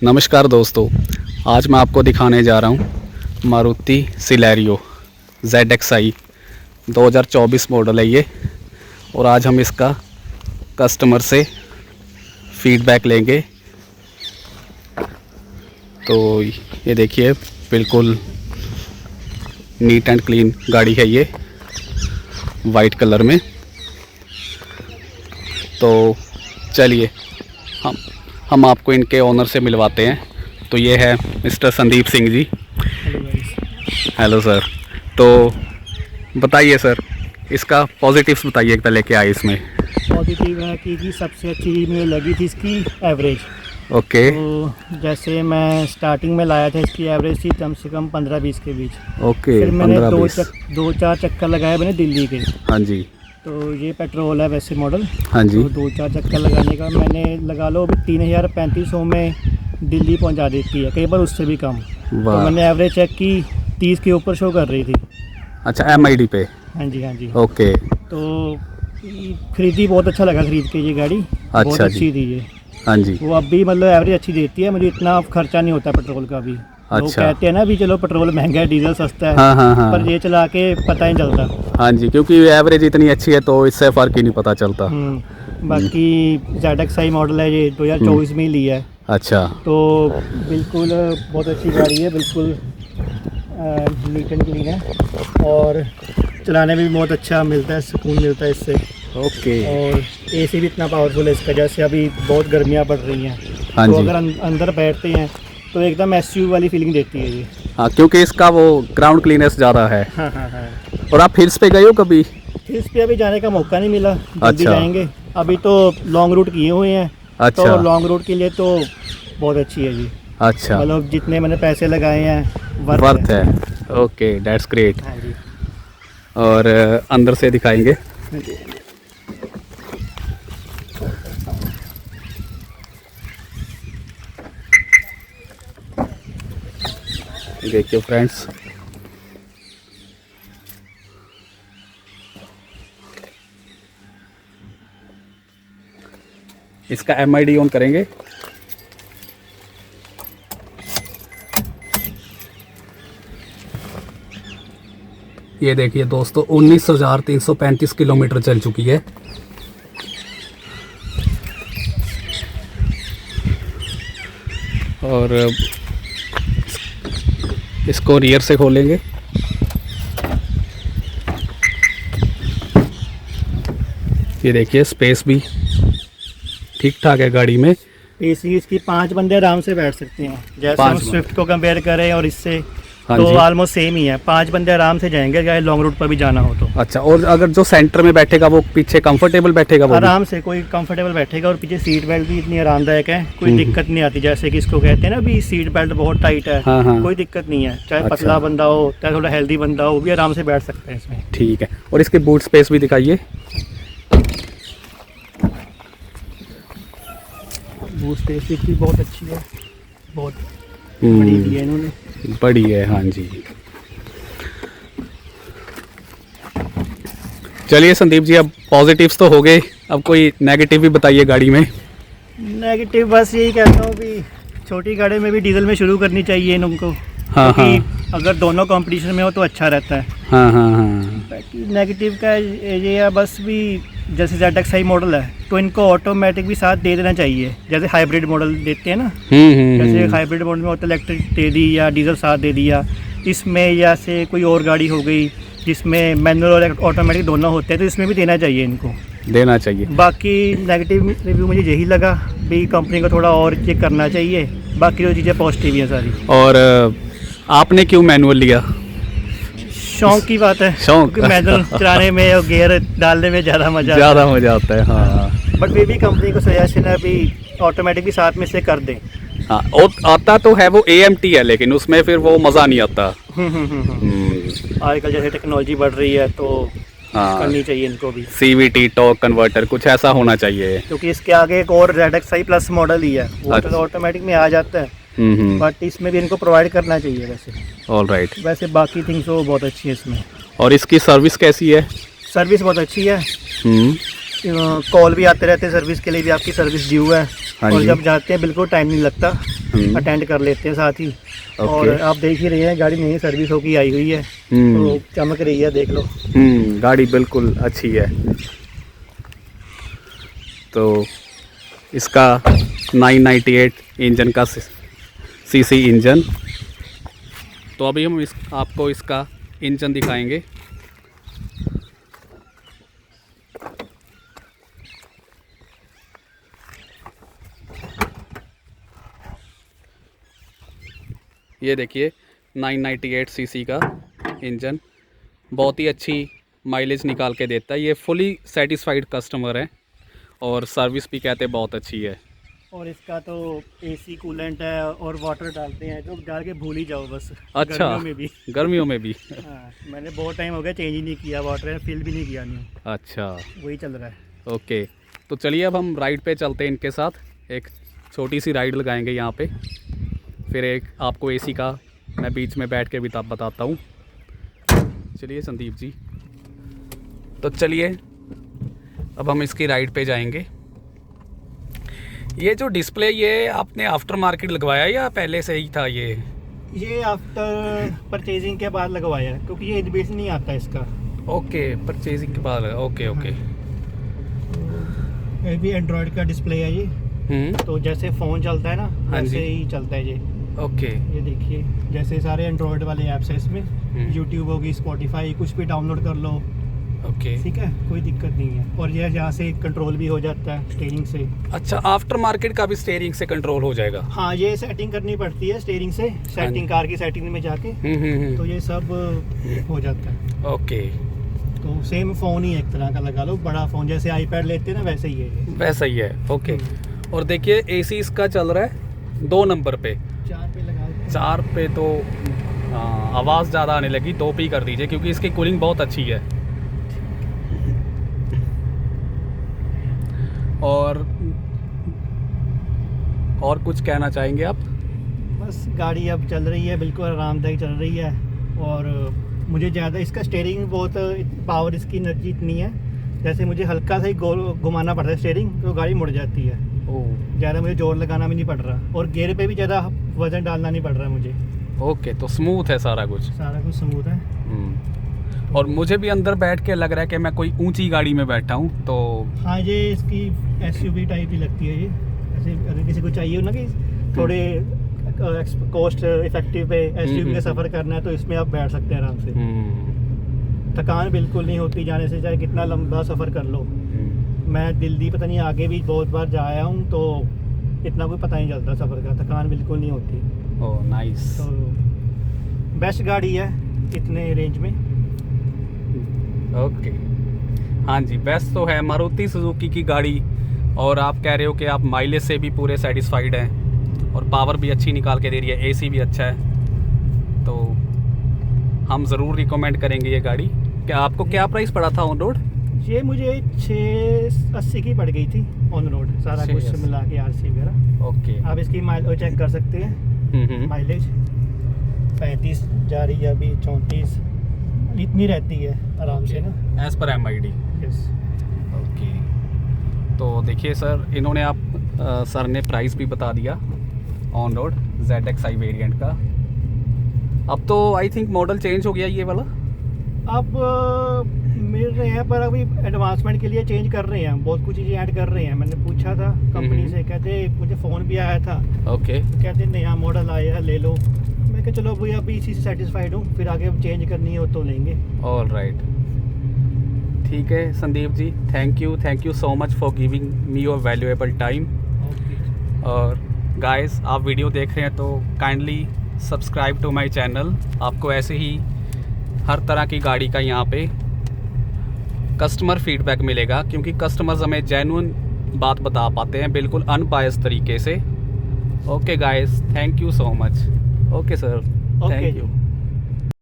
नमस्कार दोस्तों, आज मैं आपको दिखाने जा रहा हूँ मारुति सिलेरियो ZXi 2024 मॉडल है ये। और आज हम इसका कस्टमर से फीडबैक लेंगे। तो ये देखिए, बिल्कुल नीट एंड क्लीन गाड़ी है ये, वाइट कलर में। तो चलिए हम आपको इनके ओनर से मिलवाते हैं। तो ये है mister Sandeep Singh ji. Hello sir. तो बताइए सर, इसका पॉजिटिव्स बताइए पहले, क्या है इसमें? पॉजिटिव है कि सबसे अच्छी मुझे लगी थी इसकी एवरेज। ओके। तो जैसे मैं स्टार्टिंग में लाया था, इसकी एवरेज थी कम से कम 15-20 के बीच। ओके। फिर मैंने 15-20। दो चार चक्कर लगाए मैंने दिल्ली के। हाँ जी। तो ये पेट्रोल है वैसे मॉडल। हाँ जी। तो 2-4 चक्कर लगाने का मैंने लगा लो अभी 3000-3500 में दिल्ली पहुंचा देती है, कई बार उससे भी कम। तो मैंने एवरेज चेक की, 30 के ऊपर शो कर रही थी। अच्छा, MID पे? हाँ जी, हाँ जी। ओके। तो खरीदी, बहुत अच्छा लगा खरीद के ये गाड़ी। बहुत अच्छी थी ये। हाँ जी। वो अब भी मतलब एवरेज अच्छी देती है, मुझे इतना खर्चा नहीं होता पेट्रोल का भी। लोग कहते हैं ना भी चलो पेट्रोल महंगा है, डीजल सस्ता है। हाँ। पर ये चला के पता ही चलता। हाँ जी, क्योंकि एवरेज इतनी अच्छी है तो इससे फ़र्क ही नहीं पता चलता। बाकी ZXi मॉडल है ये, 2024 में ही लिया है। अच्छा। तो बिल्कुल बहुत अच्छी गाड़ी है, बिल्कुल नीट एंड क्लीन है और चलाने में भी बहुत अच्छा मिलता है, सुकून मिलता है इससे। ओके। और AC भी इतना पावरफुल है इसका, जैसे अभी बहुत गर्मियाँ पड़ रही हैं। हाँ तो जी। अगर अंदर बैठते हैं तो एकदम SUV वाली फीलिंग देती है ये। हाँ, क्योंकि इसका वो ग्राउंड क्लीनेस ज़्यादा है। हाँ। और आप हिल्स पे गए हो कभी? हिल्स पे अभी जाने का मौका नहीं मिला, जल्दी अच्छा। जाएंगे। अभी तो लॉन्ग रूट किए हुए हैं। अच्छा। तो लॉन्ग रूट के लिए तो बहुत अच्छी है जी। अच्छा, मतलब जितने मैंने पैसे लगाए हैं वर्थ है। Okay, that's great. हाँ जी। और अंदर से दिखाएंगे। देखिए फ्रेंड्स, इसका MID ऑन करेंगे। ये देखिए दोस्तों, 19,335 किलोमीटर चल चुकी है। और इसको रियर से खोलेंगे। ये देखिए, स्पेस भी ठीक ठाक है गाड़ी में। AC इसकी 5 बंदे आराम से बैठ सकते हैं। जैसे हम स्विफ्ट को कंपेयर करें और इससे, हाँ तो जी। ऑलमोस्ट सेम ही है। 5 बंदे आराम से जाएंगे अगर लॉन्ग रूट पर भी जाना हो तो। अच्छा, और अगर जो सेंटर में बैठेगा वो पीछे कंफर्टेबल बैठेगा? वो आराम से कोई कंफर्टेबल बैठेगा और पीछे सीट बेल्ट भी इतनी आरामदायक है, कोई दिक्कत नहीं आती। जैसे कि इसको कहते हैं ना भी सीट बेल्ट बहुत टाइट है। हाँ। कोई दिक्कत नहीं है, चाहे अच्छा। पतला बंदा हो चाहे थोड़ा हेल्दी बंदा हो, वो भी आराम से बैठ सकते हैं इसमें। ठीक है। और इसके बूट स्पेस भी दिखाइए। बूट स्पेस भी बहुत अच्छी है, बहुत बड़ी दी है इन्होंने। बड़ी है, हाँ जी। चलिए संदीप जी, अब पॉजिटिव्स तो हो गए, अब कोई नेगेटिव भी बताइए गाड़ी में। नेगेटिव बस यही कहता हूँ कि छोटी गाड़ी में भी डीजल में शुरू करनी चाहिए इनको। हाँ। क्योंकि अगर दोनों कंपटीशन में हो तो अच्छा रहता है। हाँ। बाकी नेगेटिव का ये है बस भी, जैसे ZXi मॉडल है तो इनको ऑटोमेटिक भी साथ दे देना चाहिए, जैसे हाइब्रिड मॉडल देते हैं ना। जैसे हाइब्रिड मॉडल में होता है इलेक्ट्रिक दे दी या डीजल साथ दे दिया। इसमें या से कोई और गाड़ी हो गई जिसमें मैनुअल और ऑटोमेटिक दोनों होते हैं, तो इसमें भी देना चाहिए, इनको देना चाहिए। बाकी नेगेटिव रिव्यू मुझे यही लगा भी कंपनी को थोड़ा और ये करना चाहिए। बाकी जो चीज़ें पॉजिटिव है सारी। और आपने क्यों मैनुअल लिया? शौक की बात है। शौक। मैनुअल चलाने में और गियर डालने में ज़्यादा मजा आता है। हाँ। बट फिर भी कंपनी को सजेशन है भी ऑटोमेटिक भी साथ में से कर दें। हाँ, आता तो है, वो AMT है, लेकिन उसमें फिर वो मज़ा नहीं आता। आजकल जैसे टेक्नोलॉजी बढ़ रही है तो हाँ, करनी चाहिए इनको भी। CVT टॉर्क कन्वर्टर कुछ ऐसा होना चाहिए। क्योंकि इसके आगे एक और ZXi प्लस मॉडल ही है, वो तो ऑटोमेटिक में आ जाता है। बट इसमें भी इनको प्रोवाइड करना चाहिए वैसे। All right. वैसे बाकी थिंग्स तो बहुत अच्छी है इसमें। और इसकी सर्विस कैसी है? सर्विस बहुत अच्छी है। कॉल भी आते रहते हैं सर्विस के लिए भी, आपकी सर्विस ड्यू है। और जब जाते हैं बिल्कुल टाइम नहीं लगता। अटेंड कर लेते हैं साथ ही। ओके। और आप देख ही रहे हैं गाड़ी नई सर्विस होकर आई हुई है, तो चमक रही है, देख लो। गाड़ी बिल्कुल अच्छी है। तो इसका 998 इंजन का सीसी इंजन। तो अभी हम आपको इसका इंजन दिखाएंगे। ये देखिए 998 सीसी का इंजन बहुत ही अच्छी माइलेज निकाल के देता है। ये फुली सेटिस्फाइड कस्टमर है और सर्विस भी कहते हैं बहुत अच्छी है। और इसका तो एसी कूलेंट है और वाटर डालते हैं, तो डाल के भूल ही जाओ बस। अच्छा, गर्मियों में भी हाँ, मैंने बहुत टाइम हो गया चेंज ही नहीं किया, वाटर फिल भी नहीं किया नहीं। अच्छा, वही चल रहा है। ओके। तो चलिए अब हम राइड पे चलते हैं इनके साथ। एक छोटी सी राइड लगाएंगे यहाँ पे, फिर एक आपको एसी का मैं बीच में बैठ के भी तब बताता हूँ। चलिए संदीप जी, तो चलिए अब हम इसकी राइड पे जाएंगे। ये जो डिस्प्ले ये आपने आफ्टर मार्केट लगवाया या पहले से ही था? ये आफ्टर परचेजिंग के बाद लगवाया है, क्योंकि ये इनबिल्ट नहीं आता इसका। ओके, परचेजिंग के बाद। Okay okay. ये भी एंड्रॉयड का डिस्प्ले है ये। तो जैसे फ़ोन चलता है ना, वैसे ही चलता है ये। ओके। ये देखिए, जैसे सारे एंड्रॉयड वाले ऐप्स है इसमें, यूट्यूब होगी, स्पॉटिफाई, कुछ भी डाउनलोड कर लो। ओके, ठीक है, कोई दिक्कत नहीं है। और ये यहाँ से कंट्रोल भी हो जाता है स्टीयरिंग से। अच्छा, आफ्टर मार्केट का भी स्टीयरिंग से कंट्रोल हो जाएगा? हाँ, ये सेटिंग करनी पड़ती है स्टीयरिंग से, सेटिंग कार की सेटिंग में जाके। तो ये सब हो जाता है। ओके। तो सेम फ़ोन ही एक तरह का लगा लो, बड़ा फ़ोन जैसे आईपैड लेते हैं ना, वैसे ही है। वैसा ही है। ओके। और देखिए एसी इसका चल रहा है 2 नंबर पे। 4 पे लगा देते हैं। 4 पे तो आवाज़ ज़्यादा आने लगी, 2 पे ही कर दीजिए क्योंकि इसकी कूलिंग बहुत अच्छी है। और कुछ कहना चाहेंगे आप? बस गाड़ी अब चल रही है, बिल्कुल आरामदायक चल रही है। और मुझे ज़्यादा इसका स्टीयरिंग बहुत पावर, इसकी एनर्जी इतनी है, जैसे मुझे हल्का सा ही घुमाना पड़ता है स्टीयरिंग तो गाड़ी मुड़ जाती है। ज़्यादा मुझे जोर लगाना भी नहीं पड़ रहा, और गियर पे भी ज़्यादा वजन डालना नहीं पड़ रहा मुझे। ओके, तो स्मूथ है सारा कुछ? सारा कुछ स्मूथ है। और मुझे भी अंदर बैठ के लग रहा है कि मैं कोई ऊंची गाड़ी में बैठा हूँ। तो हाँ, ये इसकी एसयूवी टाइप ही लगती है ये। ऐसे अगर किसी को चाहिए हो ना कि थोड़े कॉस्ट इफेक्टिव पे एसयूवी का सफ़र करना है, तो इसमें आप बैठ सकते हैं आराम से। थकान बिल्कुल नहीं होती जाने से, चाहे कितना लंबा सफ़र कर लो। मैं दिल्ली पता नहीं आगे भी बहुत बार जा आया हूँ, तो इतना कोई पता नहीं चलता सफ़र का, थकान बिल्कुल नहीं होती। Oh nice. तो बेस्ट गाड़ी है इतने रेंज में। ओके, हाँ जी, बेस्ट तो है मारुति सुजुकी की गाड़ी। और आप कह रहे हो कि आप माइलेज से भी पूरे सेटिस्फाइड हैं और पावर भी अच्छी निकाल के दे रही है, एसी भी अच्छा है, तो हम ज़रूर रिकमेंड करेंगे ये गाड़ी। क्या आपको क्या प्राइस पड़ा था ऑन रोड? ये मुझे 680 की पड़ गई थी ऑन रोड, सारा कुछ मिला के आरसी वगैरह। ओके, आप इसकी माइलेज चेक कर सकते हैं। माइलेज 35 जा रही है अभी, 34 इतनी रहती है आराम से ना, as per MID। Yes. Okay, तो देखिए सर, इन्होंने सर ने प्राइस भी बता दिया ऑन रोड ZXi वेरिएंट का। अब तो आई थिंक मॉडल चेंज हो गया ये वाला। अब मिल रहे हैं, पर अभी एडवांसमेंट के लिए चेंज कर रहे हैं, बहुत कुछ चीज़ें ऐड कर रहे हैं। मैंने पूछा था कंपनी से, कहते मुझे फ़ोन भी आया था। ओके। कहते नया मॉडल आया है, ले लो। मैं कहा चलो भैया अभी इसी से सेटिस्फाइड हूँ, फिर आगे चेंज करनी हो तो लेंगे। ऑल राइट, ठीक है Sandeep ji, thank you so much for giving me your valuable time. और गाइस, आप वीडियो देख रहे हैं तो kindly subscribe to my channel. आपको ऐसे ही हर तरह की गाड़ी का यहाँ पे कस्टमर फीडबैक मिलेगा, क्योंकि कस्टमर्स हमें जेन्युइन बात बता पाते हैं बिल्कुल अनबायस्ड तरीके से। Okay guys, thank you so much. Okay sir, thank you.